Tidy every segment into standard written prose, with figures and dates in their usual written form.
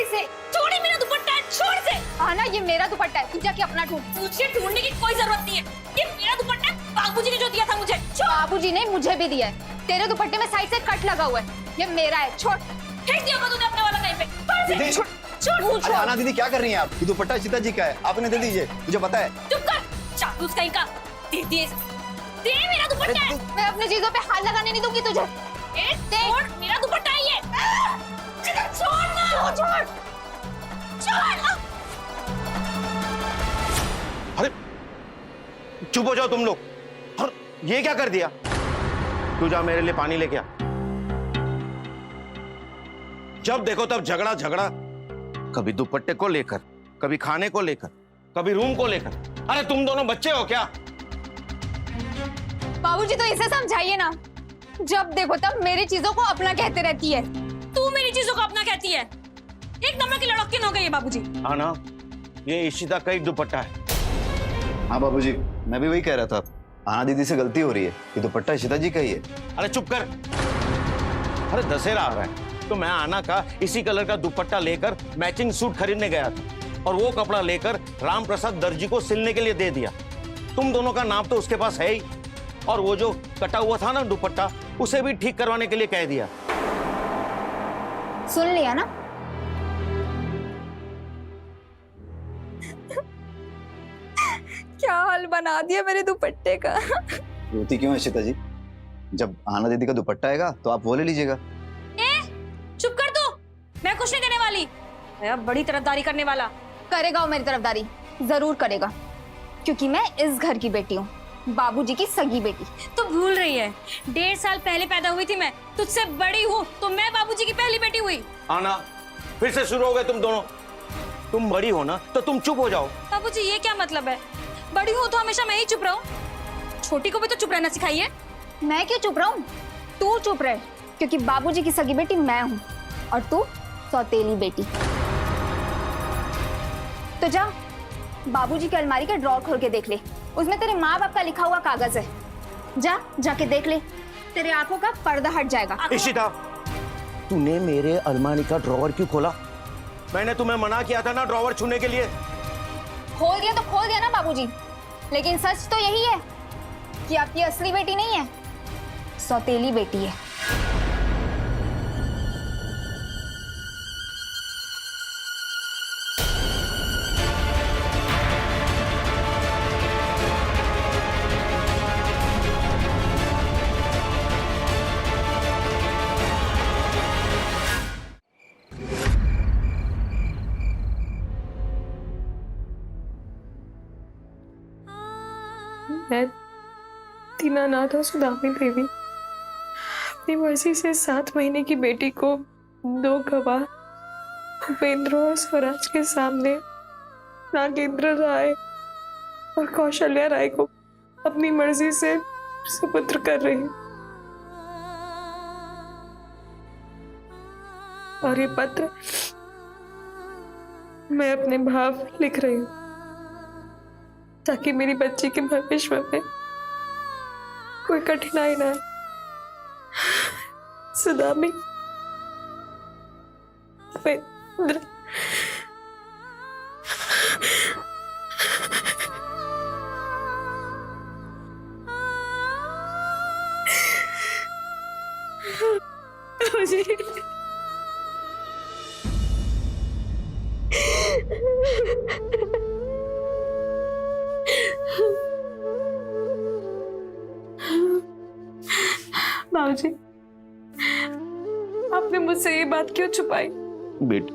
इसे। छोड़ मेरा दुपट्टा है, छोड़ इसे। आना, ये मेरा दुपट्टा है, तू जाके अपना ढूंढ। मुझे ढूंढने की कोई जरूरत नहीं है, ये मेरा दुपट्टा है, बाबूजी ने जो दिया था मुझे। बाबूजी ने मुझे भी दिया है। तेरे दुपट्टे में साइड से कट लगा हुआ है, ये मेरा है। छोड़। फेंक दिया तूने अपने वाला कहीं पे। छोड़ छोड़ छोड़। आना दीदी, क्या कर रही हैं आप? ये दुपट्टा सीता जी का है, आपने दे दीजिए, मुझे पता है। चुप कर, चापलूस कहीं का। दे मेरा दुपट्टा है। मैं अपनी चीजों पे हाथ लगाने नहीं दूंगी तुझे। छोड़, मेरा दुपट्टा है ये। छोड़ ना, छोड़। अरे चुप हो जाओ तुम लोग। और ये क्या कर दिया? तू जा मेरे लिए पानी लेके आ। जब देखो तब झगड़ा झगड़ा, कभी दुपट्टे को लेकर, कभी खाने को लेकर, कभी रूम को लेकर। अरे तुम दोनों बच्चे हो क्या? बाबूजी तो इसे समझाइए ना, जब देखो तब मेरी चीजों को अपना कहते रहती है। तू मेरी चीजों को अपना कहती है, एक नंबर की लड़किन हो गई है बाबूजी। हाँ ना, ये इशिता का ही दुपट्टा है। हाँ बाबूजी, मैं भी वही कह रहा था, आना दीदी से गलती हो रही है, ये दुपट्टा सीता जी का ही है। अरे चुप कर। अरे दशहरा आ रहा है तो मैं आना का इसी कलर का दुपट्टा लेकर मैचिंग सूट खरीदने गया था, और वो कपड़ा लेकर राम प्रसाद दर्जी को सिलने के लिए दे दिया। तुम दोनों का नाप तो उसके पास है ही, और वो जो कटा हुआ था ना दुपट्टा, उसे भी ठीक करवाने के लिए कह दिया। सुन लिया ना? क्या हाल बना दिया मेरे दुपट्टे का। रोती क्यों है सीता जी? जब आना दीदी का दुपट्टा आएगा तो आप वो ले लीजिएगा। चुप कर तू, मैं कुछ नहीं देने वाली। मैं बड़ी तरफदारी करने वाला। करेगा वो मेरी तरफदारी, जरूर करेगा, क्योंकि मैं इस घर की बेटी हूँ, बाबूजी की सगी बेटी। तो भूल रही है, 1.5 साल पहले पैदा हुई थी मैं, तुझसे बड़ी हूँ, तो मैं बाबूजी की पहली बेटी हुई। आना, फिर से शुरू हो गए तुम दोनों। तुम बड़ी हो ना तो तुम चुप हो जाओ। बाबूजी ये क्या मतलब है? बड़ी हूँ तो हमेशा मैं ही चुप रहूं? छोटी को भी तो चुप रहना सिखाइए। मैं क्यों चुप रहूं? तू चुप रह, क्योंकि बाबूजी की सगी बेटी मैं हूँ और तू सौतेली बेटी। तो जा, बाबूजी की अलमारी के ड्रॉर खोल के देख ले, उसमें तेरे माँ बाप का लिखा हुआ कागज है। जाके देख ले, तेरे आंखों का पर्दा हट जाएगा। इशिता, तूने मेरे अलमारी का ड्रॉवर क्यों खोला? मैंने तुम्हें मना किया था ना ड्रॉवर छूने के लिए। खोल दिया तो खोल दिया ना बाबूजी, लेकिन सच तो यही है कि आपकी असली बेटी नहीं है, सौतेली बेटी है। मैं दीनानाथ और सुदामी देवी अपनी मर्जी से 7 महीने की बेटी को 2 गवाह उपेंद्र और स्वराज के सामने नागेंद्र राय और कौशल्या राय को अपनी मर्जी से सुपुत्र कर रही हूँ। और ये पत्र मैं अपने भाव लिख रही हूँ ताकि मेरी बच्ची के भविष्य में कोई कठिनाई ना आए। सुदामी, उपेंद्र, बाबूजी, आपने मुझसे ये बात क्यों छुपाई? बेटी,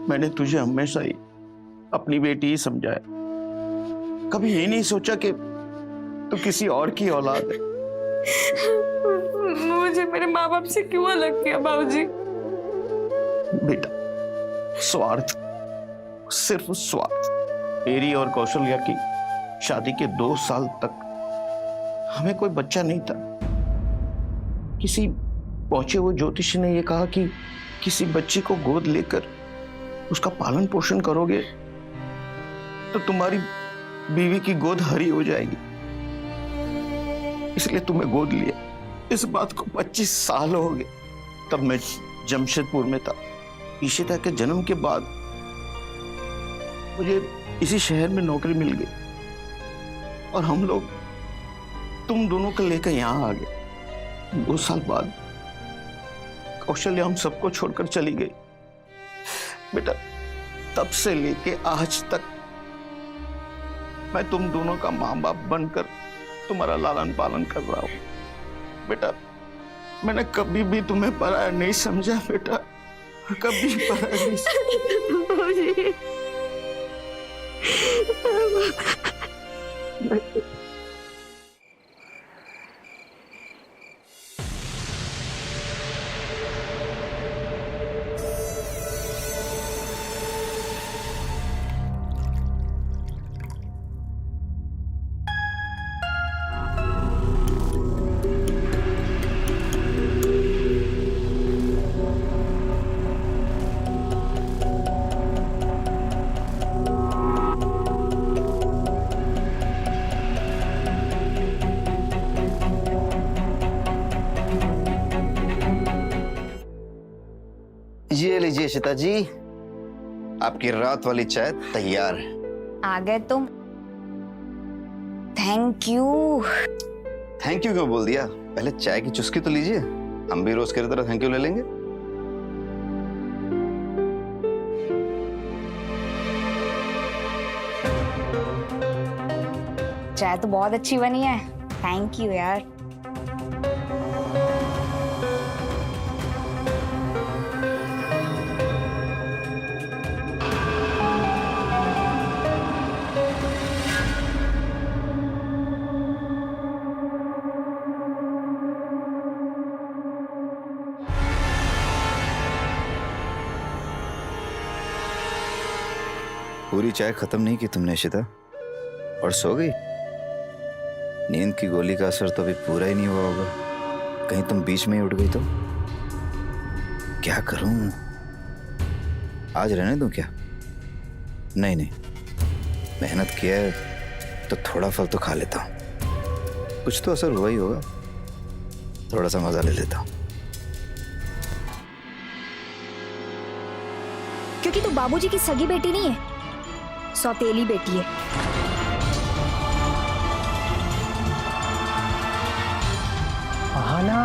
मैंने तुझे हमेशा ही अपनी बेटी ही समझा है, कभी ये नहीं सोचा कि तू किसी और की औलाद है। मुझे मेरे माँ बाप से क्यों अलग किया बाबूजी? बेटा, स्वार्थ, सिर्फ स्वार्थ। मेरी और कौशल्या की शादी के 2 साल तक हमें कोई बच्चा नहीं था। किसी पहुंचे हुए ज्योतिषी ने यह कहा कि किसी बच्ची को गोद लेकर उसका पालन पोषण करोगे तो तुम्हारी बीवी की गोद हरी हो जाएगी, इसलिए तुम्हें गोद लिया। इस बात को 25 साल हो गए। तब मैं जमशेदपुर में था, इशिता के जन्म के बाद मुझे इसी शहर में नौकरी मिल गई और हम लोग तुम दोनों को लेकर यहाँ आ गए। 2 साल बाद कौशल्या हम सबको छोड़कर चली गई। बेटा, तब से लेके आज तक मैं तुम दोनों का माँ बाप बनकर तुम्हारा लालन पालन कर रहा हूँ। बेटा, मैंने कभी भी तुम्हें पराया नहीं समझा। बेटा, कभी पराया नहीं समझा। ये लीजिए इशिता जी, आपकी रात वाली चाय तैयार है। आ गए तुम। Thank you. थैंक यू क्यों बोल दिया? पहले चाय की चुस्की तो लीजिए, हम भी रोज की तरह थैंक यू ले लेंगे। चाय तो बहुत अच्छी बनी है। थैंक यू यार। पूरी चाय खत्म नहीं की तुमने इशिता, और सो गई? नींद की गोली का असर तो अभी पूरा ही नहीं हुआ होगा। कहीं तुम बीच में ही उठ गई तो क्या करूं? आज रहने दूं क्या? नहीं नहीं, मेहनत किया है तो थोड़ा फल तो खा लेता हूं। कुछ तो असर हुआ ही होगा, थोड़ा सा मजा ले लेता हूं। क्योंकि तू बाबूजी की सगी बेटी नहीं है, सौतेली बेटी है। आहाना,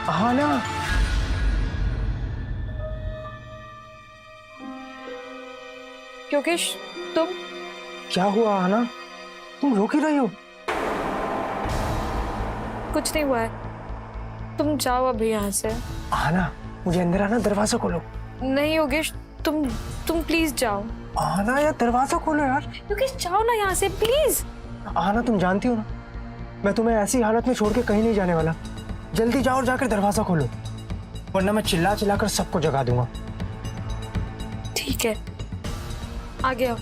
आहाना, योगेश, तुम क्या हुआ आहाना? तुम रो क्यों रही हो? कुछ नहीं हुआ है। तुम जाओ अभी यहाँ से। आहाना, मुझे अंदर आना, दरवाजा खोलो। नहीं योगेश, तुम प्लीज जाओ। आहाना यार, दरवाजा खोलो यार। योगेश जाओ ना यहाँ से प्लीज। आहाना, तुम जानती हो ना, मैं तुम्हें ऐसी हालत में छोड़ के कहीं नहीं जाने वाला। जल्दी जाओ और जाकर दरवाजा खोलो, वरना मैं चिल्ला चिल्ला कर सबको जगा दूंगा। ठीक है, आ गया।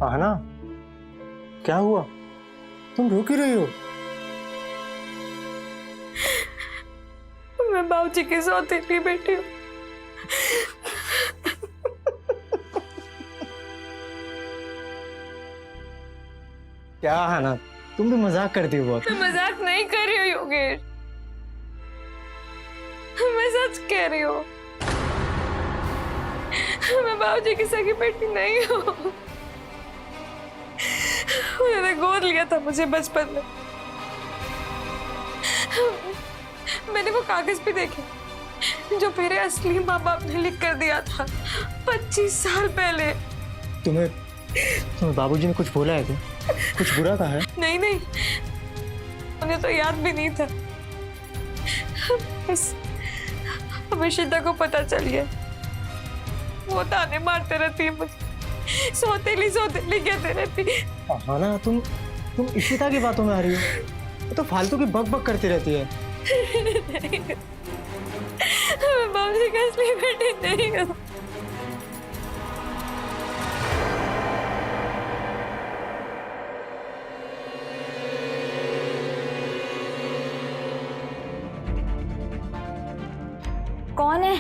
आहाना, क्या हुआ? तुम रो क्यों रही हो? मैं बाबूजी की सौतेली बेटी हूँ। क्या आहाना, तुम भी मजाक करती हो बहुत। मैं मजाक नहीं कर रही हूँ योगेश, मैं सच कह रही हूँ। मैं बाबूजी की सगी बेटी नहीं हूँ। उन्होंने गोद लिया था मुझे बचपन में। मैंने वो कागज भी देखे जो मेरे असली माँ बाप ने लिख कर दिया था 25 साल पहले। तुम्हें बाबूजी ने कुछ बोला है क्या? कुछ बुरा कहा है? नहीं नहीं, उन्हें तो याद भी नहीं था। बस अब इशिता को पता चल गया, वो ताने मारते रहती है मुझे, सौतेली सौतेली कहते रहती है। आहाना, तुम इशिता की बातों में आ रही हो। वो तो फालतू की बक बक करती रहती है। नहीं मैं बाबूजी का असली बेटी नहीं हूँ। कौन है?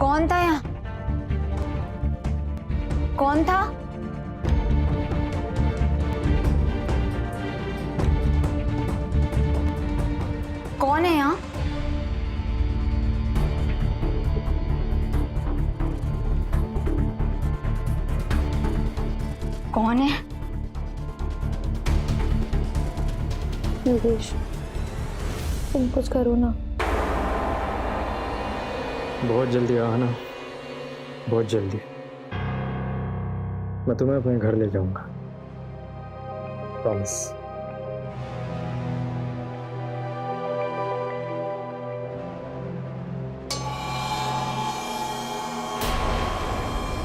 कौन था यहाँ? कौन था? कौन है यहाँ? कौन है? योगेश, तुम कुछ करो ना। बहुत जल्दी आना, बहुत जल्दी। मैं तुम्हें अपने घर ले जाऊंगा, प्रॉमिस।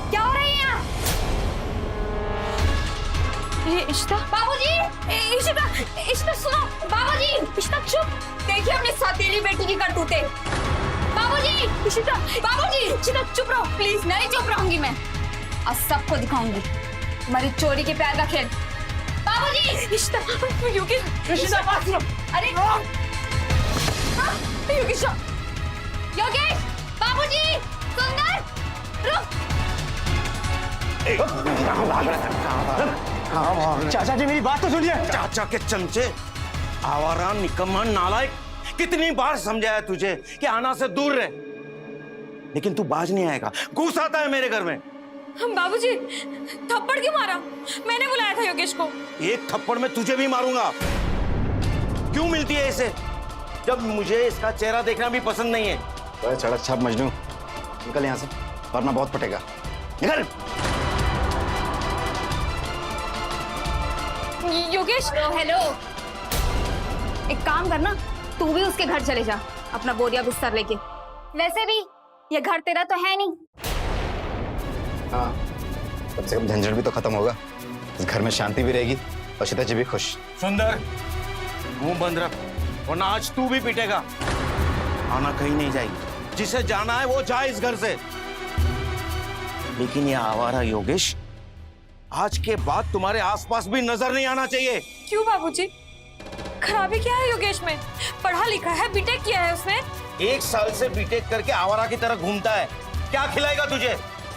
क्या हो रहा है यहाँ? ये इशिता, बाबूजी! इशिता, इशिता सुनो! बाबूजी! इशिता चुप! देखिए अपनी सौतेली बेटी की करतूतें। बाबूजी! इशिता! बाबूजी! इशिता चुप रहो प्लीज। नहीं चुप रहूंगी मैं, और सबको दिखाऊंगी तुम्हारी चोरी के प्यार का खेल। बाबूजी! इशिता, योगेश, इशिता पास लो। अरे हाँ, योगेश! योगेश! बाबूजी! सुंदर! रुक! चाचा जी मेरी बात तो सुनिए। चाचा के चमचे, आवारा, निकम्मा, नालायक, कितनी बार समझाया तुझे कि आना से दूर रहे, लेकिन तू बाज नहीं आएगा। घुस आता है मेरे घर में। बाबूजी थप्पड़ क्यों मारा? मैंने बुलाया था योगेश को। एक थप्पड़ में तुझे भी मारूंगा। क्यों मिलती है इसे, जब मुझे इसका चेहरा देखना भी पसंद नहीं है। तो सड़क छाप मजनू, निकल यहाँ से, वरना बहुत पटेगा। निकल। योगेश, हेलो, एक काम करना, तू भी उसके घर चले जा अपना बोरिया बिस्तर लेके। वैसे भी ये घर तेरा तो है नहीं। हाँ, कम से कम झंझट भी तो खत्म होगा, इस घर में शांति भी रहेगी और सीता जी भी खुश। सुंदर, मुंह बंद रख, वरना आज तू भी पिटेगा। आना कहीं नहीं जाएगी, जिसे जाना है वो जाए इस घर से। लेकिन ये आवारा योगेश आज के बाद तुम्हारे आसपास भी नजर नहीं आना चाहिए। क्यों बाबूजी? खराबी क्या है योगेश में? पढ़ा लिखा है, बीटेक किया है उसने। 1 साल से बीटेक करके आवारा की तरह घूमता है, क्या खिलाएगा तुझे?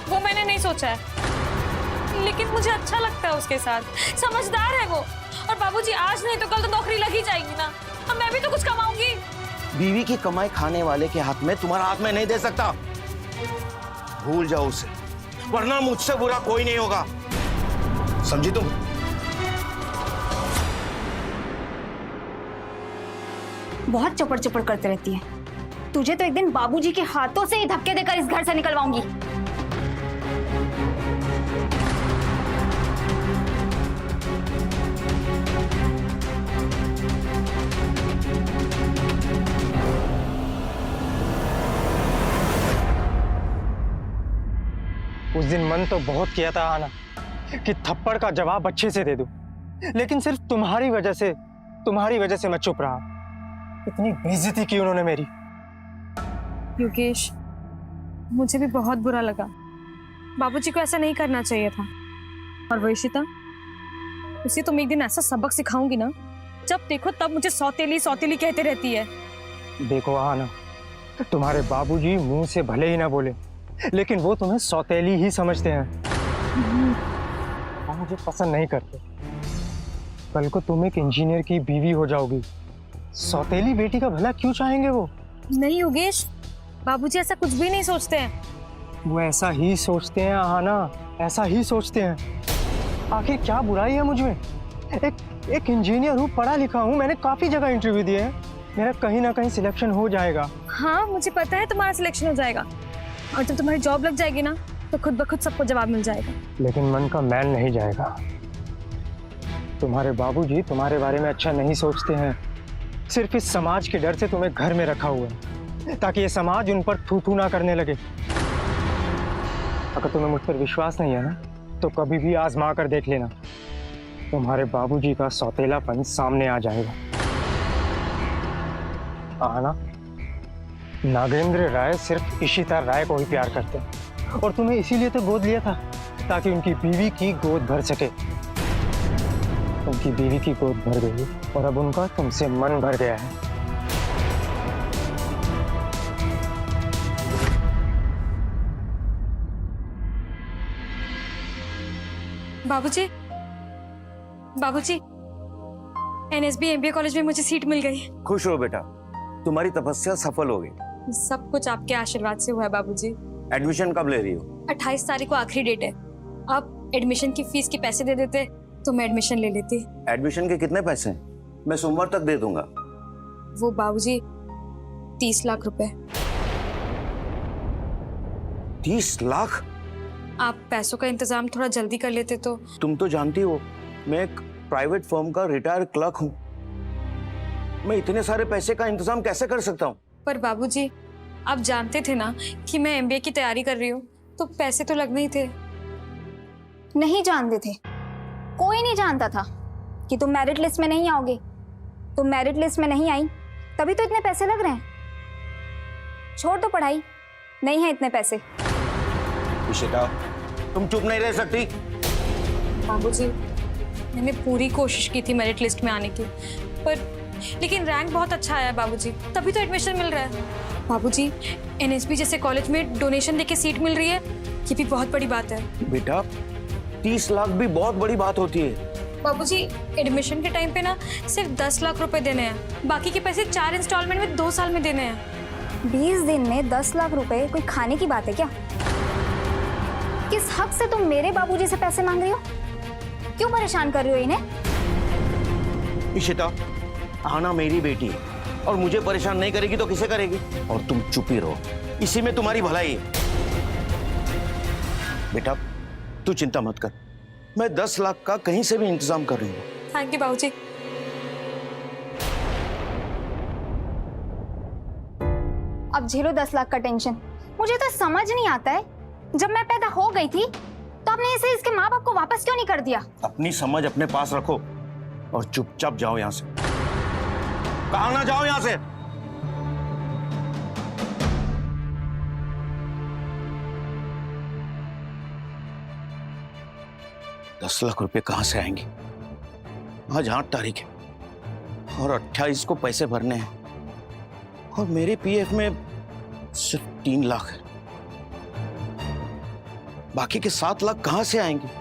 वो मैंने नहीं सोचा है, लेकिन मुझे अच्छा लगता है उसके साथ। समझदार है वो। और बाबूजी आज नहीं तो कल तो नौकरी लगी जाएगी ना, अब मैं भी तो कुछ कमाऊंगी। बीवी की कमाई खाने वाले के हाथ में तुम्हारा हाथ में नहीं दे सकता। भूल जाओ उसे, वरना मुझसे बुरा कोई नहीं होगा, समझी तुम? बहुत चपड़ चपड़ करते रहती है। तुझे तो एक दिन बाबूजी के हाथों से ही धक्के देकर इस घर से निकलवाऊंगी। उस दिन मन तो बहुत किया था आना कि थप्पड़ का जवाब अच्छे से दे दूं, लेकिन सिर्फ तुम्हारी वजह से मैं चुप रहा। इतनी बेइज्जती की उन्होंने मेरी। योगेश, मुझे भी बहुत बुरा लगा। बाबूजी को ऐसा नहीं करना चाहिए था। और वैशिता, उसे तुम एक दिन ऐसा सबक सिखाऊंगी ना, जब देखो तब मुझे सौतेली सौतेली कहते रहती है। देखो आना, तुम्हारे बाबूजी मुंह से भले ही ना बोले, लेकिन वो तुम्हें सौतेली ही समझते हैं और मुझे पसंद नहीं करते। कल को तुम एक इंजीनियर की बीवी हो जाओगी, सौतेली बेटी का भला क्यों चाहेंगे वो? नहीं योगेश, बाबूजी ऐसा कुछ भी नहीं सोचते हैं। वो ऐसा ही सोचते हैं आना, ऐसा ही सोचते हैं। आखिर क्या बुराई है मुझ में? एक इंजीनियर हूँ, पढ़ा लिखा हूँ, मैंने काफी जगह इंटरव्यू दिए हैं, मेरा कहीं ना कहीं सिलेक्शन हो जाएगा। हाँ मुझे पता है तुम्हारा सिलेक्शन हो जाएगा, और जब तुम्हारी जॉब लग जाएगी ना तो खुद ब खुद सबको जवाब मिल जाएगा। लेकिन मन का मैल नहीं जाएगा। तुम्हारे बाबूजी तुम्हारे बारे में अच्छा नहीं सोचते हैं, सिर्फ इस समाज के डर से तुम्हें घर में रखा हुआ है, ताकि ये समाज उन पर थू थू ना करने लगे। अगर तुम्हें मुझ पर विश्वास नहीं है ना, तो कभी भी आजमा कर देख लेना, तुम्हारे बाबूजी का सौतेलापन सामने आ जाएगा। आना, नागेंद्र राय सिर्फ इशिता राय को ही प्यार करते हैं और तुम्हें इसीलिए तो गोद लिया था ताकि उनकी बीवी की गोद भर सके। उनकी बीवी की गोद भर गई और अब उनका तुमसे मन भर गया है। बाबूजी, बाबूजी, एनएसबी एमबीए कॉलेज में मुझे सीट मिल गई। खुश हो बेटा, तुम्हारी तपस्या सफल हो गई। सब कुछ आपके आशीर्वाद से हुआ है बाबूजी। एडमिशन कब ले रही हो? 28 तारीख को आखिरी डेट है। आप एडमिशन की फीस के पैसे दे देते तो मैं एडमिशन ले लेती। एडमिशन के कितने पैसे? मैं सोमवार तक दे दूंगा। वो बाबूजी 30 लाख रुपए। 30 लाख? आप पैसों का इंतजाम थोड़ा जल्दी कर लेते तो। तुम तो जानती हो मैं एक प्राइवेट फर्म का रिटायर्ड क्लर्क हूँ। मैं इतने सारे पैसे का इंतजाम कैसे कर सकता हूँ? पर बाबूजी, आप जानते थे ना कि मैं एमबीए की तैयारी कर रही हूँ, तो पैसे तो लगने ही थे। नहीं जानते थे, कोई नहीं जानता था कि तुम मेरिट लिस्ट में नहीं आओगे। तुम मेरिट लिस्ट में नहीं आई तभी तो इतने पैसे लग रहे हैं। छोड़ दो पढ़ाई, नहीं है इतने पैसे। इशिता, तुम चुप नहीं रह सकती। बाबूजी, मैंने पूरी कोशिश की थी मेरिट लिस्ट में आने की, पर लेकिन रैंक बहुत अच्छा आया बाबूजी, तभी तो एडमिशन मिल रहा है। बाबूजी, एनएसबी जैसे कॉलेज में डोनेशन देके सीट मिल रही है, ये भी बहुत बड़ी बात है। बेटा 30 लाख भी बहुत बड़ी बात होती है। बाबूजी, एडमिशन के टाइम पे ना सिर्फ 10 लाख रुपए देने हैं, बाकी के पैसे 4 इंस्टॉलमेंट में 2 साल में देने हैं। 20 दिन में 10 लाख रुपए कोई खाने की बात है क्या? किस हक से तुम मेरे बाबूजी से पैसे मांग रही हो? क्यों परेशान कर रही हो इन्हें? इशिता, आना मेरी बेटी है और मुझे परेशान नहीं करेगी तो किसे करेगी? और तुम चुप ही रहो, इसी में तुम्हारी भलाई है। बेटा तू चिंता मत कर, मैं 10 लाख का कहीं से भी इंतजाम कर रही हूँ। थैंक यू बाबूजी। अब झेलो 10 लाख का टेंशन। मुझे तो समझ नहीं आता है, जब मैं पैदा हो गई थी तो आपने इसे इसके माँ बाप को वापस क्यों नहीं कर दिया? अपनी समझ अपने पास रखो और चुपचाप जाओ यहाँ से। कहा ना जाओ यहाँ से। $10 लाख रुपए कहां से आएंगे? आज 8 तारीख है और 28 को पैसे भरने हैं और मेरे पीएफ में सिर्फ 3 लाख है। बाकी के 7 लाख कहां से आएंगे?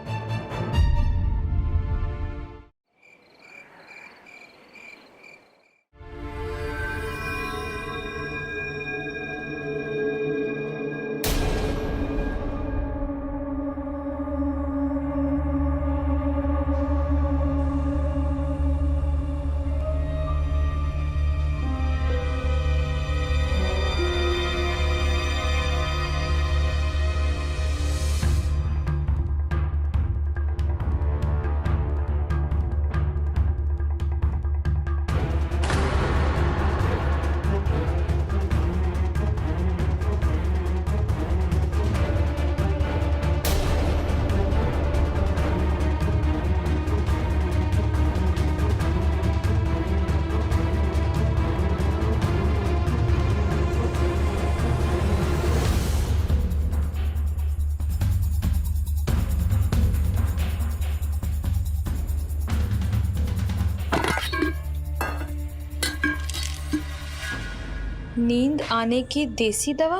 नींद आने की देसी दवा?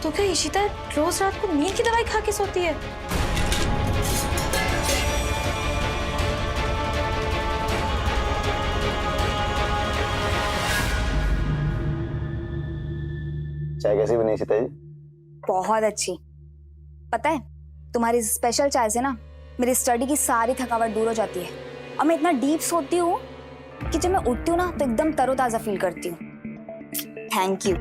तो क्या इशिता रोज रात को नींद की दवाई खा के सोती है? चाय कैसी बनी इशिता जी? बहुत अच्छी। पता है, तुम्हारी स्पेशल चाय से ना मेरी स्टडी की सारी थकावट दूर हो जाती है और मैं इतना डीप सोती हूँ कि जब मैं उठती हूँ ना तो एकदम तरोताजा फील करती हूँ। Thank you.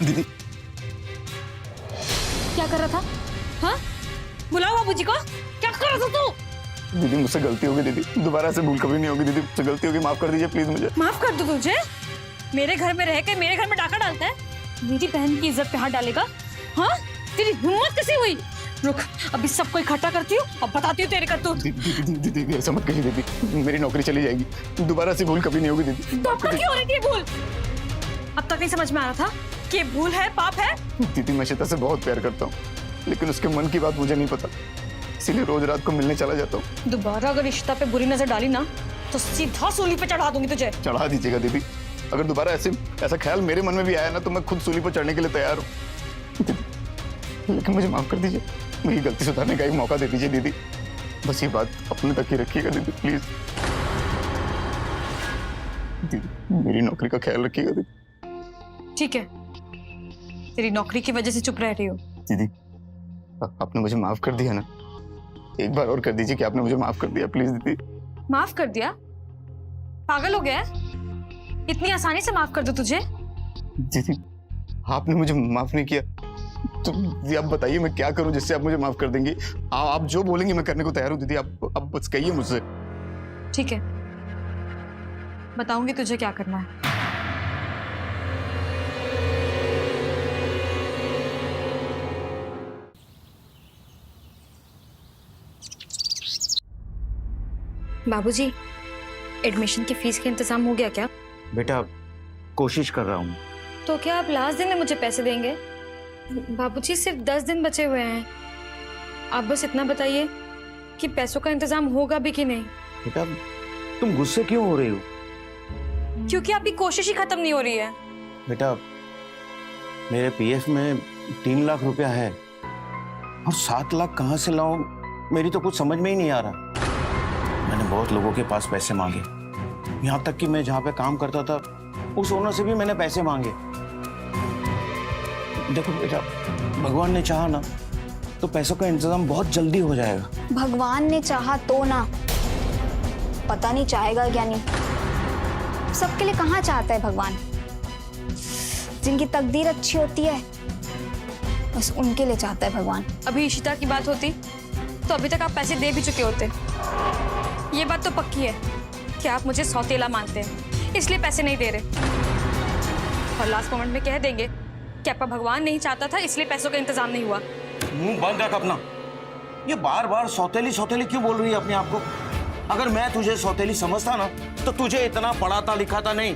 दीदी क्या कर रहा था? हाँ, बुलाओ बाबूजी को। क्या कर रहा था तू? दीदी मुझसे गलती होगी दीदी, दोबारा ऐसे भूल कभी नहीं होगी दीदी, मुझसे गलती होगी, माफ कर दीजिए प्लीज मुझे। माफ कर दूं तुझे? मेरे घर में रह के मेरे घर में डाका डालता है? मेरी बहन की इज्जत पे हाथ डालेगा? हाँ, तेरी हिम्मत कैसे हुई? रुक, अभी सबको इकट्ठा करती हूँ और बताती हूँ तेरे करतूत। दीदी ऐसा मत कहिए दीदी, मेरी नौकरी चली जाएगी, दोबारा ऐसी भूल कभी नहीं होगी दीदी। तो अब तक क्यों हो रही थी ये भूल? अब तक नहीं समझ में आ रहा था कि ये भूल है, पाप है? दीदी मैं श्वेता से बहुत प्यार करता हूँ, लेकिन उसके मन की बात मुझे नहीं पता, इसीलिए रोज रात को मिलने चला जाता हूँ। दोबारा अगर रिश्ता पे बुरी नजर डाली ना तो सीधा सूली पे चढ़ा दूंगी तुझे। चढ़ा दीजिएगा दीदी, अगर दोबारा ऐसा ख्याल मेरे मन में भी आया ना तो मैं खुद सूली पर चढ़ने के लिए तैयार हूँ। लेकिन मुझे माफ कर दीजिए, मेरी गलती सुधारने का एक मौका दे दीजिए दीदी, बस ये बात अपने तक ही रखिएगा दीदी प्लीज। दीदी मेरी नौकरी का ख्याल रखिएगा दीदी। ठीक है, तेरी नौकरी की वजह से चुप रह रही हो। दीदी आपने मुझे माफ कर दिया ना, एक बार और कर दीजिए कि आपने मुझे माफ कर दिया प्लीज दीदी। माफ कर दिया? पागल हो गया है? इतनी आसानी से माफ कर दो तुझे? दीदी आपने मुझे माफ नहीं किया तो दीदी आप बताइए मैं क्या करूं जिससे आप मुझे माफ कर देंगी? आप जो बोलेंगी मैं करने को तैयार हूं दीदी, आप बस कहिए मुझसे। ठीक है, बताऊंगी तुझे क्या करना है। बाबूजी, एडमिशन की फीस का इंतजाम हो गया क्या? बेटा कोशिश कर रहा हूँ। तो क्या आप लास्ट दिन में मुझे पैसे देंगे? बाबूजी सिर्फ 10 दिन बचे हुए हैं, आप बस इतना बताइए कि पैसों का इंतजाम होगा भी कि नहीं। बेटा तुम गुस्से क्यों हो रही हो? क्योंकि आपकी कोशिश ही खत्म नहीं हो रही है। बेटा मेरे पीएफ में 3 लाख रुपया है और 7 लाख कहाँ से लाऊं मेरी तो कुछ समझ में ही नहीं आ रहा। मैंने बहुत लोगों के पास पैसे मांगे, यहाँ तक कि मैं जहाँ पे काम करता था उस ओनर से भी मैंने पैसे मांगे। देखो बेटा भगवान ने चाहा ना तो पैसों का इंतजाम बहुत जल्दी हो जाएगा। भगवान ने चाहा तो ना, पता नहीं चाहेगा क्या नहीं। सबके लिए कहाँ चाहता है भगवान? जिनकी तकदीर अच्छी होती है बस उनके लिए चाहता है भगवान। अभी इशिता की बात होती तो अभी तक आप पैसे दे भी चुके होते। ये बात तो पक्की है कि आप मुझे सौतेला मानते हैं, इसलिए पैसे नहीं दे रहे और लास्ट मोमेंट में कह देंगे कि आपका भगवान नहीं चाहता था इसलिए पैसों का इंतजाम नहीं हुआ। मुंह बंद रख अपना। ये बार बार सौतेली सौतेली क्यों बोल रही है अपने आप को? अगर मैं तुझे सौतेली समझता ना तो तुझे इतना पढ़ाता लिखाता नहीं,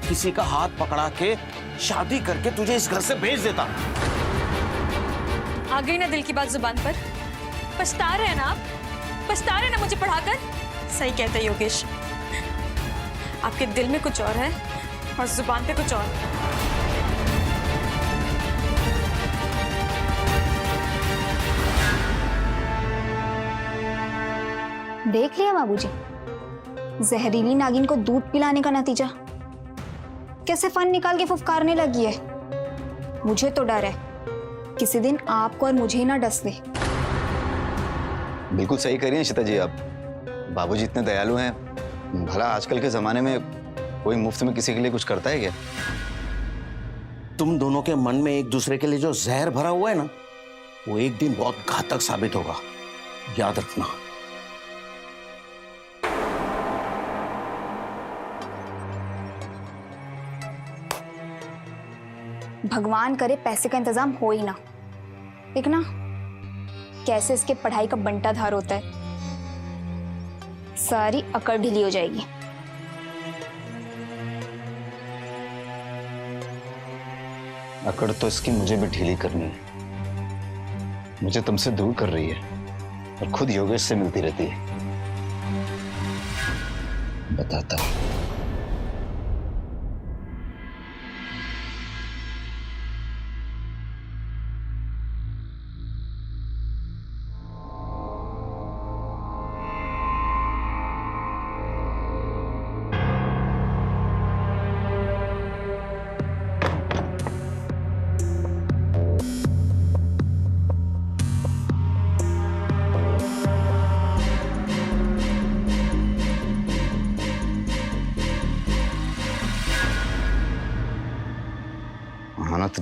किसी का हाथ पकड़ा के शादी करके तुझे इस घर से भेज देता। आ गई ना दिल की बात जुबान पर? पछता रहे हैं ना आप? पछता रहे ना मुझे पढ़ाकर? सही कहते हैं योगेश, आपके दिल में कुछ और है और जुबान पे कुछ और। देख लिया बाबूजी, जहरीली नागिन को दूध पिलाने का नतीजा। कैसे फन निकाल के फुफकारने लगी है। मुझे तो डर है किसी दिन आपको और मुझे ही ना डस दे। बिल्कुल सही करिए श्वेता जी आप, बाबूजी इतने दयालु हैं, भला आजकल के जमाने में कोई मुफ्त में किसी के लिए कुछ करता है क्या? तुम दोनों के मन में एक दूसरे के लिए जो जहर भरा हुआ है ना वो एक दिन बहुत घातक साबित होगा, याद रखना। भगवान करे पैसे का इंतजाम हो ही ना। देखना कैसे इसके पढ़ाई का बंटा धार होता है, सारी अकड़ ढीली हो जाएगी। अकड़ तो इसकी मुझे भी ढीली करनी है, मुझे तुमसे दूर कर रही है और खुद योगेश से मिलती रहती है। बताता हूं।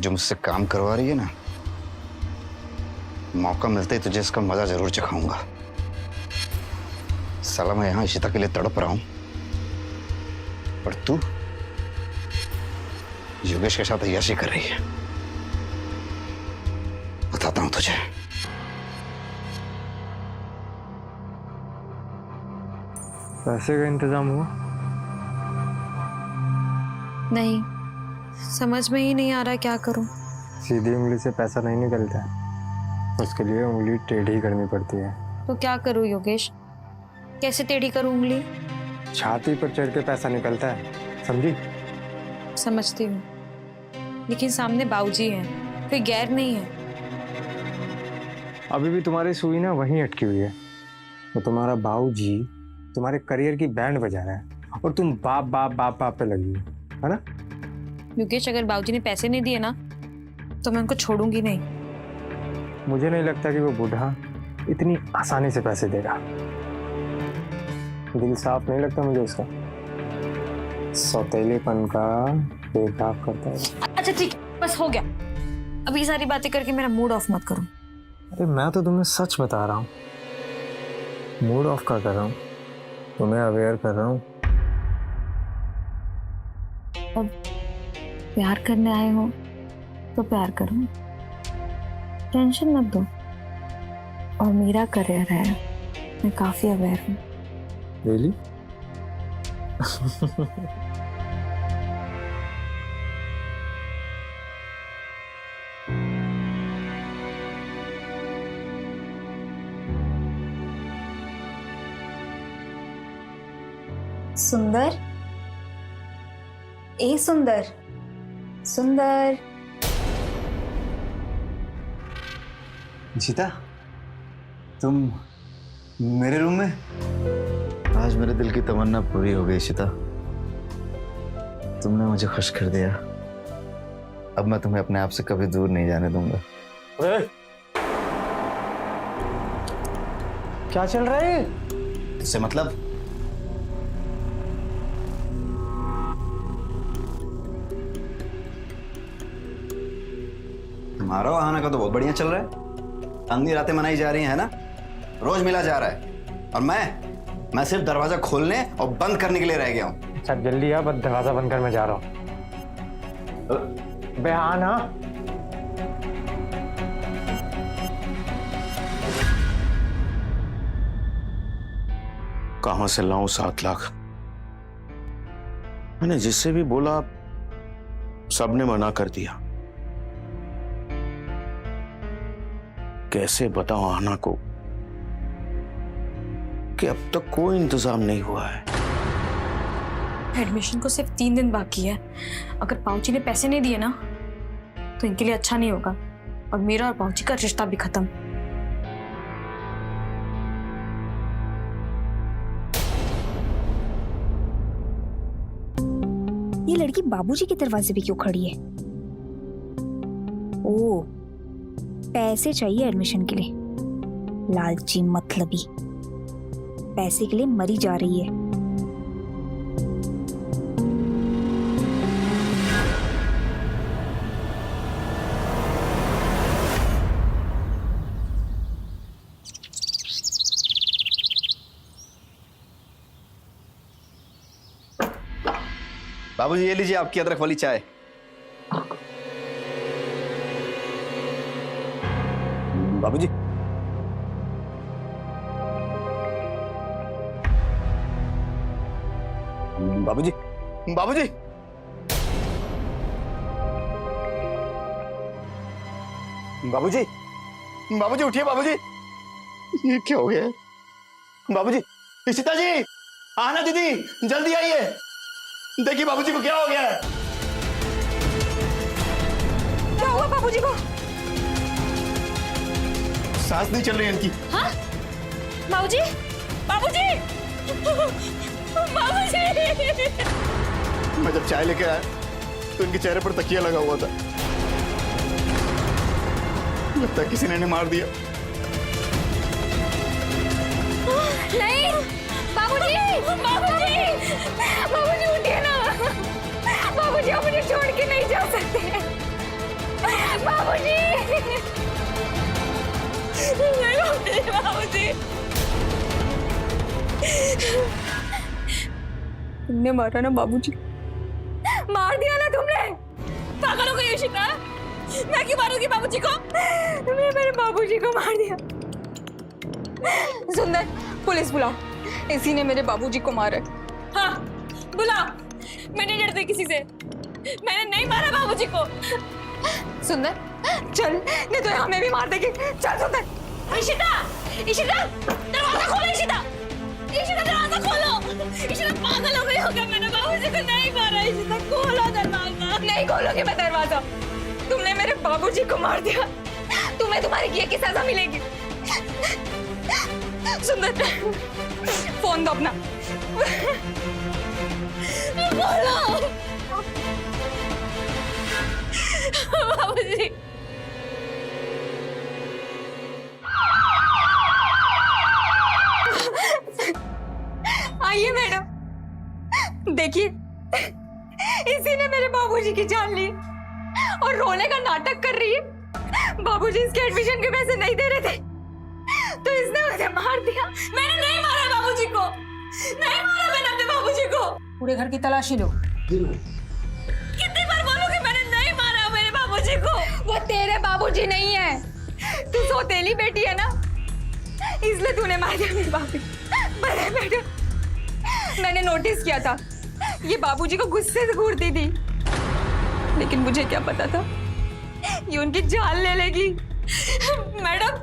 जो मुझसे काम करवा रही है ना, मौका मिलते ही तुझे इसका मजा जरूर चखाऊंगा। साला मैं यहां इशिता के लिए तड़प रहा हूं, पर तू योगेश के साथ अय्याशी कर रही है। बताता हूं तुझे। पैसे का इंतजाम हुआ? नहीं, समझ में ही नहीं आ रहा क्या करूं। सीधी उंगली से पैसा नहीं निकलता है, उसके लिए उंगली टेढ़ी करनी पड़ती है। तो क्या करूं योगेश, कैसे टेढ़ी करूं उंगली? छाती पर चढ़ के पैसा निकलता है, समझी? समझती हूँ, लेकिन सामने बाबूजी हैं, कोई गैर नहीं है। अभी भी तुम्हारी सुई ना वहीं अटकी हुई है। तो तुम्हारा बाबूजी तुम्हारे करियर की बैंड बजा रहा है और तुम बाप बाप बाप बाप पे लगी है ना? योगेश, अगर बाबूजी ने पैसे नहीं दिए ना तो मैं उनको छोड़ूंगी नहीं। मुझे नहीं लगता कि वो बूढ़ा इतनी आसानी से पैसे देगा। दिल साफ नहीं लगता मुझे उसका। सौतेलेपन का पेट साफ करता है। अच्छा ठीक है, बस हो गया। अब ये सारी बातें करके मेरा मूड ऑफ मत करो। अरे मैं तो तुम्हें सच बता रहा हूँ, मूड ऑफ का कर रहा हूँ, तुम्हें अवेयर कर रहा हूँ। अब प्यार करने आए हो तो प्यार करो, टेंशन मत दो। और मेरा करियर है, मैं काफी अवेयर हूँ। रियली? सुंदर, ए सुंदर, सुंदर। जीता, तुम मेरे रूम में? आज मेरे दिल की तमन्ना पूरी हो गई शिता। तुमने मुझे खुश कर दिया। अब मैं तुम्हें अपने आप से कभी दूर नहीं जाने दूंगा। क्या चल रहा है? इससे मतलब? तुम्हारा बहाना का तो बहुत बढ़िया चल रहा है। अंधी रातें मनाई जा रही हैं ना, रोज मिला जा रहा है, और मैं सिर्फ दरवाजा खोलने और बंद करने के लिए रह गया हूँ। अच्छा जल्दी आ, बस दरवाजा बंद कर, मैं जा रहा हूँ। बेहाना। कहां से लाऊं 7 लाख? मैंने जिससे भी बोला सबने मना कर दिया। कैसे बताऊं आना को कि अब तक कोई इंतजाम नहीं हुआ है। एडमिशन को सिर्फ 3 दिन बाकी है। अगर बाबूजी ने पैसे नहीं दिए ना तो इनके लिए अच्छा नहीं होगा, और मेरा और बाबूजी का रिश्ता भी खत्म। ये लड़की बाबूजी के दरवाजे पे क्यों खड़ी है? ओ, पैसे चाहिए एडमिशन के लिए। लालची मतलबी, पैसे के लिए मरी जा रही है। बाबूजी ये लीजिए आपकी अदरक वाली चाय। बाबूजी, बाबूजी, बाबूजी, बाबूजी, बाबूजी उठिए बाबूजी। ये क्या हो गया? बाबूजी, इशिता जी, आना दीदी, जल्दी आइए। देखिए बाबूजी को क्या हो गया है। क्या हुआ बाबूजी को? सांस नहीं चल रही है इनकी। हाँ? बाबूजी, बाबूजी, बाबूजी। मैं जब चाय लेके आया तो इनके चेहरे पर तकिया लगा हुआ था। लगता है किसी ने इन्हें मार दिया। नहीं, बाबूजी, बाबूजी, बाबूजी उठिए ना। बाबूजी आप मुझे छोड़ के नहीं जा सकते। बाबूजी बाबूजी तुमने मारा ना बाबूजी, मार दिया ना तुमने। पागल हो गई इशिता, मैं क्यों मारूंगी बाबूजी को? तुमने मेरे बाबूजी को मार दिया। सुंदर, पुलिस बुलाओ, इसी ने मेरे बाबूजी को मारा। हाँ बुलाओ, मैं नहीं डरती किसी से, मैंने नहीं मारा बाबूजी को। सुंदर चल, नहीं तो हमें भी मार देगी। चल सुंदर। इशिता, इशिता दरवाजा खोलो। इशिता, इशिता दरवाजा खोलो। इशिता पागल हो गई हो क्या? मैंने बाबूजी को नहीं मारा। इशिता खोलो दरवाजा। नहीं खोलोगे मैं दरवाजा। तुमने मेरे बाबूजी को मार दिया, तुम्हें तुम्हारी किए की सजा मिलेगी। सुंदर फोन दो अपना। बोलो बाबूजी। आइए मैडम, देखिए इसी ने मेरे बाबूजी की जान ली और रोने का नाटक कर रही है। बाबूजी इसके एडमिशन के पैसे नहीं दे रहे थे तो इसने मुझे मार दिया। मैंने नहीं मारा बाबूजी को, नहीं मारा मैंने अपने बाबूजी को। पूरे घर की तलाशी लो। कितनी बार बोलूंगी मैंने नहीं मारा मेरे बाबूजी को। वो तेरे बाबूजी नहीं है, तू सौतेली बेटी है ना, इसलिए तूने मार दिया मेरे बाबू। बड़े बेटे, मैंने नोटिस किया था ये बाबूजी को गुस्से से घूरती थी, लेकिन मुझे क्या पता था ये उनकी जान ले लेगी। मैडम,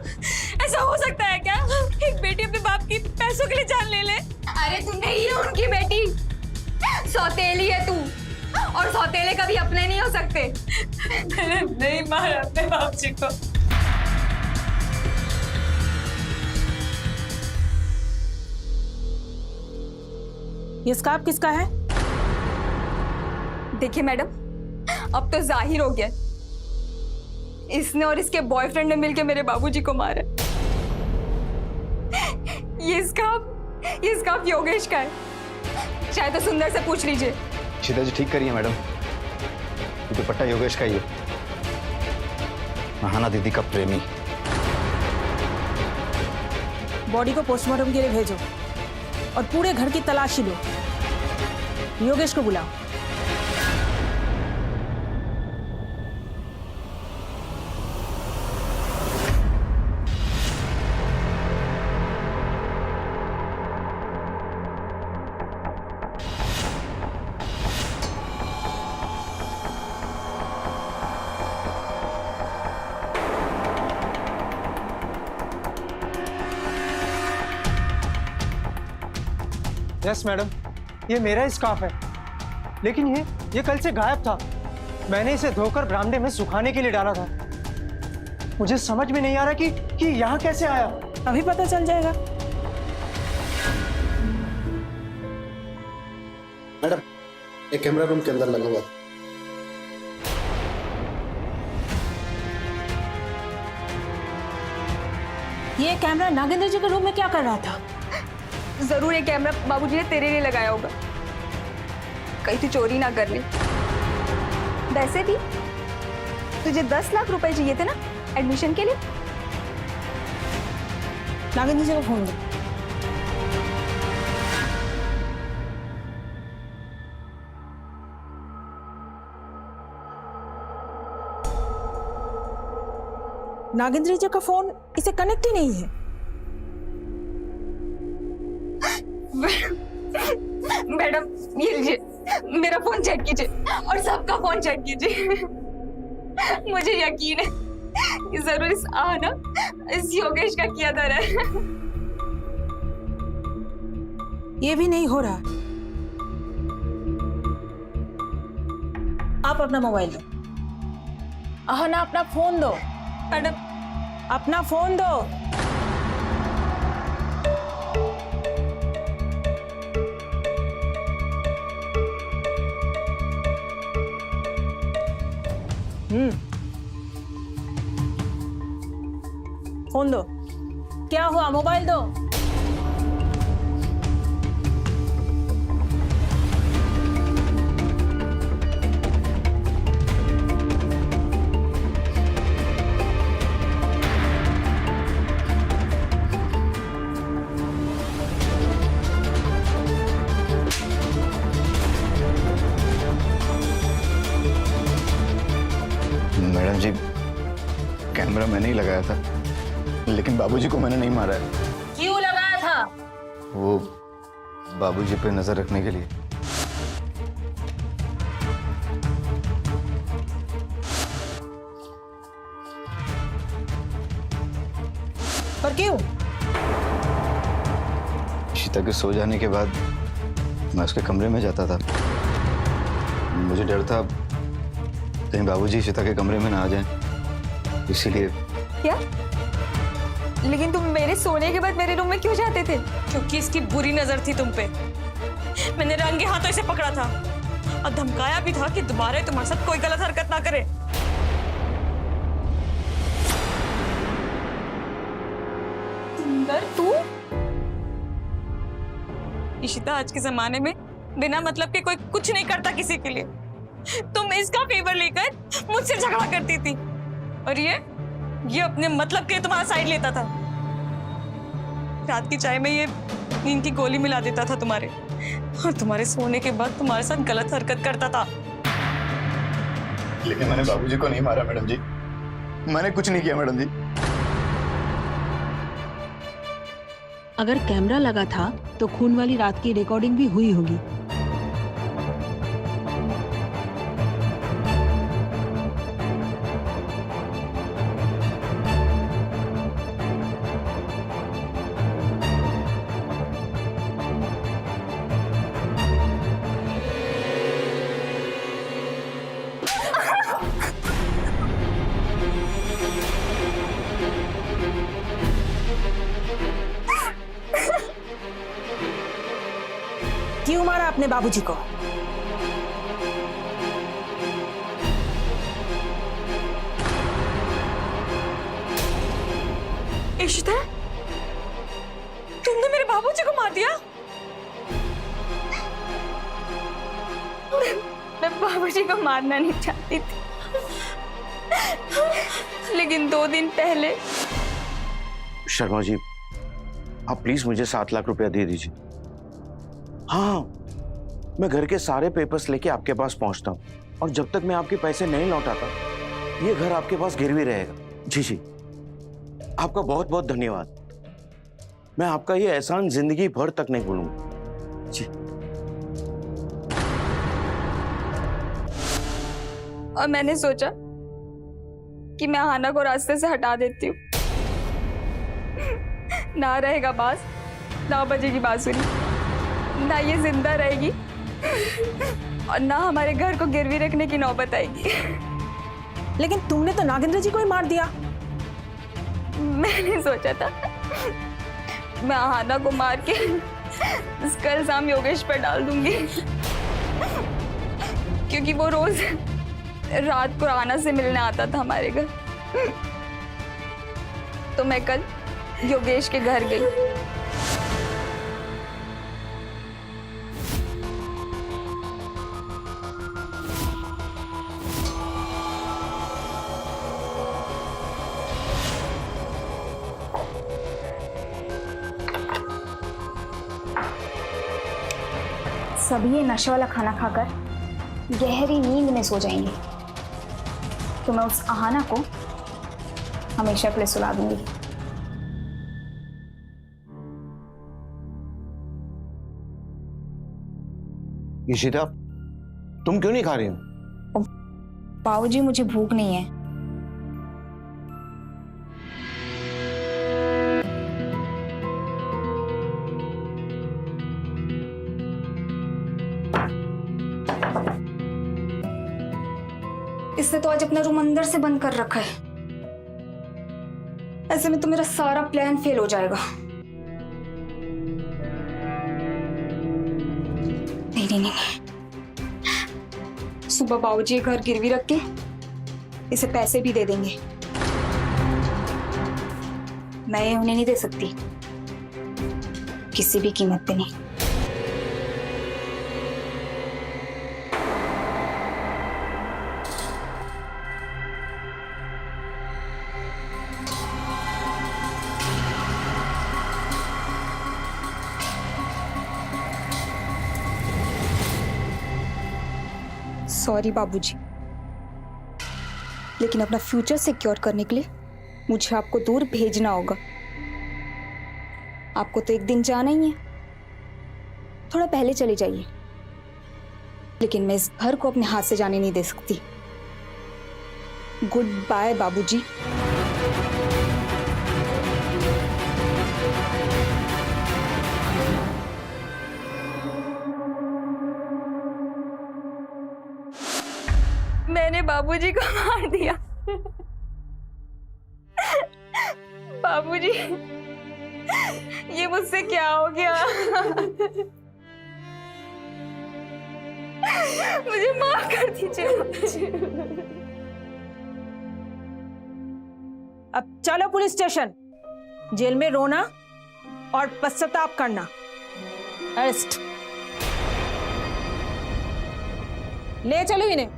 ऐसा हो सकता है क्या? एक बेटी अपने बाप की पैसों के लिए जान ले ले? अरे तू नहीं है उनकी बेटी, सौतेली है तू, और सौतेले कभी अपने नहीं हो सकते। मैंने नहीं मारा अपने बाप जी को। ये स्कार्फ किसका है? देखिए मैडम, अब तो जाहिर हो गया, इसने और इसके बॉयफ्रेंड ने मिलकर मेरे बाबूजी को मारा। ये स्कार्फ योगेश का है, चाहे तो सुंदर से पूछ लीजिए। इशिता जी ठीक करिए मैडम, ये दुपट्टा योगेश का ही है, महाना दीदी का प्रेमी। बॉडी को पोस्टमार्टम के लिए भेजो और पूरे घर की तलाशी लो। योगेश को बुलाओ। यस मैडम, ये मेरा स्कार्फ है, लेकिन ये कल से गायब था। मैंने इसे धोकर बरामदे में सुखाने के लिए डाला था। मुझे समझ में नहीं आ रहा कि यहाँ कैसे आया। अभी पता चल जाएगा। मैडम, एक कैमरा रूम के अंदर लगा हुआ था। ये कैमरा नागेंद्र जी के रूम में क्या कर रहा था? जरूर ये कैमरा बाबूजी ने तेरे लिए लगाया होगा, कहीं तू चोरी ना कर ले। वैसे भी तुझे 10 लाख रुपए चाहिए थे ना एडमिशन के लिए। नागेंद्र जी को फोन दो। नागेंद्र जी का फोन इसे कनेक्ट ही नहीं है। मैडम ये लीजिए, मेरा फोन चेक कीजिए और सबका फोन चेक कीजिए। मुझे यकीन है कि जरूर इस योगेश का किया था। ये भी नहीं हो रहा। आप अपना मोबाइल दो। आहना अपना फोन दो। मैडम अपना फोन दो। फोन दो। क्या हुआ? मोबाइल दो। कैमरा मैंने ही लगाया था, लेकिन बाबूजी को मैंने नहीं मारा है। क्यों लगाया था? वो बाबूजी पे नजर रखने के लिए। पर क्यों? शीता के सो जाने के बाद मैं उसके कमरे में जाता था। मुझे डर था कहीं बाबूजी शीता के कमरे में ना आ जाएं, इसीलिए। क्या? लेकिन तुम मेरे सोने के बाद मेरे रूम में क्यों जाते थे? क्योंकि इसकी बुरी नजर थी तुम पे। मैंने रंगे हाथों इसे पकड़ा था और धमकाया भी था कि दोबारा तुम्हारे साथ कोई गलत हरकत ना करे। तू? इशिता, आज के जमाने में बिना मतलब के कोई कुछ नहीं करता किसी के लिए। तुम इसका फेवर लेकर मुझसे झगड़ा करती थी और ये अपने मतलब के लिए तुम्हारा साइड लेता था। रात की चाय में ये नींद की गोली मिला देता था तुम्हारे, और तुम्हारे सोने के बाद तुम्हारे साथ गलत हरकत करता था। लेकिन मैंने बाबूजी को नहीं मारा मैडम जी, मैंने कुछ नहीं किया मैडम जी। अगर कैमरा लगा था तो खून वाली रात की रिकॉर्डिंग भी हुई होगी। क्यों मारा अपने बाबूजी को? इशिता, तुमने मेरे बाबूजी को मार दिया? मैं बाबूजी को मारना नहीं चाहती थी, लेकिन 2 दिन पहले। शर्मा जी, आप प्लीज मुझे 7 लाख रुपया दे दीजिए। हाँ, मैं घर के सारे पेपर्स लेके आपके पास पहुंचता हूँ, और जब तक मैं आपके पैसे नहीं लौटाता ये घर आपके पास गिरवी रहेगा। जी जी, आपका बहुत बहुत धन्यवाद। मैं आपका ये एहसान जिंदगी भर तक नहीं भूलूंगा। जी। और मैंने सोचा कि मैं आहाना को रास्ते से हटा देती हूँ। ना रहेगा बांस, ना बजेगी बांसुरी, ना ये जिंदा रहेगी और ना हमारे घर को गिरवी रखने की नौबत आएगी। लेकिन तुमने तो नागेंद्र जी को ही मार दिया। मैंने सोचा था मैं आहाना को मार के इसका इल्जाम योगेश पर डाल दूंगी, क्योंकि वो रोज रात को आहाना से मिलने आता था हमारे घर। तो मैं कल योगेश के घर गई। सभी ये नशे वाला खाना खाकर गहरी नींद में सो जाएंगे, तो मैं उस आहाना को हमेशा के लिए सुला दूंगी। इशिता, तुम क्यों नहीं खा रही हो? बाबूजी, मुझे भूख नहीं है। इसने तो आज अपना रूम अंदर से बंद कर रखा है। ऐसे में तो मेरा सारा प्लान फेल हो जाएगा। नहीं, सुबह बाबूजी ये घर गिरवी रख के इसे पैसे भी दे देंगे। मैं ये उन्हें नहीं दे सकती, किसी भी कीमत पे नहीं। सॉरी बाबूजी, लेकिन अपना फ्यूचर सिक्योर करने के लिए मुझे आपको दूर भेजना होगा। आपको तो एक दिन जाना ही है, थोड़ा पहले चले जाइए, लेकिन मैं इस घर को अपने हाथ से जाने नहीं दे सकती। गुड बाय बाबूजी। मैंने बाबूजी को मार दिया। बाबूजी, ये मुझसे क्या हो गया? मुझे माफ कर दीजिए। अब चलो पुलिस स्टेशन, जेल में रोना और पश्चाताप करना। अरेस्ट। ले चलो इन्हें,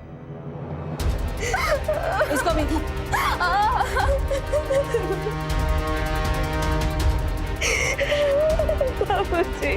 इसको भी। बाबूजी।